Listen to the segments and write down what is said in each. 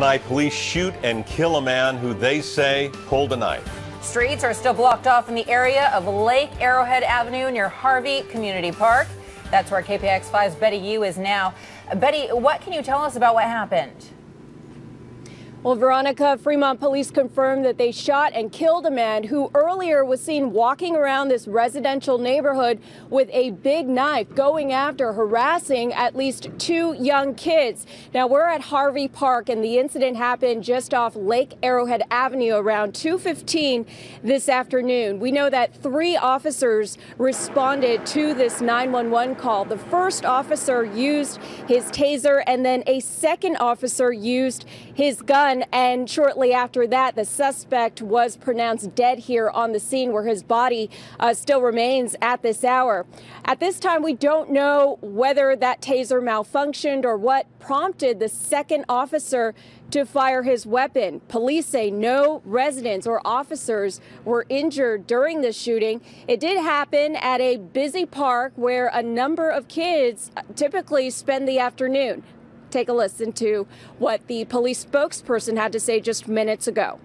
tonight, police shoot and kill a man who they say pulled a knife. Streets are still blocked off in the area of Lake Arrowhead Avenue near Harvey Community Park. That's where KPIX5's Betty Yu is now. Betty, what can you tell us about what happened? Well, Veronica, Fremont police confirmed that they shot and killed a man who earlier was seen walking around this residential neighborhood with a big knife, going after, harassing at least 2 young kids. Now, we're at Harvey Park, and the incident happened just off Lake Arrowhead Avenue around 2:15 this afternoon. We know that 3 officers responded to this 911 call. The first officer used his taser, and then a second officer used his gun. And shortly after that, the suspect was pronounced dead here on the scene, where his body still remains at this hour. At this time, we don't know whether that taser malfunctioned or what prompted the second officer to fire his weapon. Police say no residents or officers were injured during the shooting. It did happen at a busy park where a number of kids typically spend the afternoon. Take a listen to what the police spokesperson had to say just minutes ago.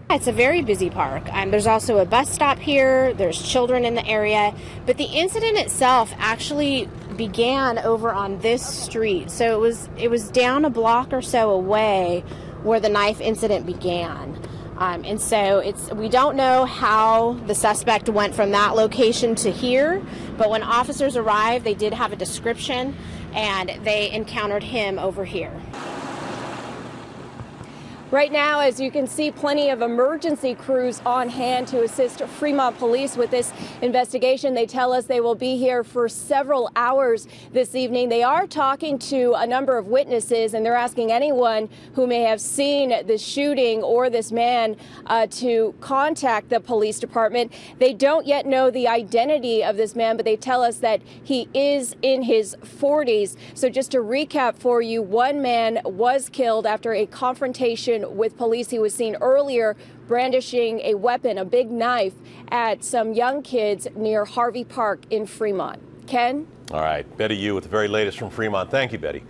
It's a very busy park. There's also a bus stop here. There's children in the area. But the incident itself actually began over on this street. So it was down a block or so away where the knife incident began. And so we don't know how the suspect went from that location to here, but when officers arrived, they did have a description, and they encountered him over here. Right now, as you can see, plenty of emergency crews on hand to assist Fremont police with this investigation. They tell us they will be here for several hours this evening. They are talking to a number of witnesses, and they're asking anyone who may have seen the shooting or this man to contact the police department. They don't yet know the identity of this man, but they tell us that he is in his 40s. So just to recap for you, 1 man was killed after a confrontation with police. He was seen earlier brandishing a weapon, a big knife, at some young kids near Harvey Park in Fremont. Ken? All right, Betty Yu with the very latest from Fremont. Thank you, Betty.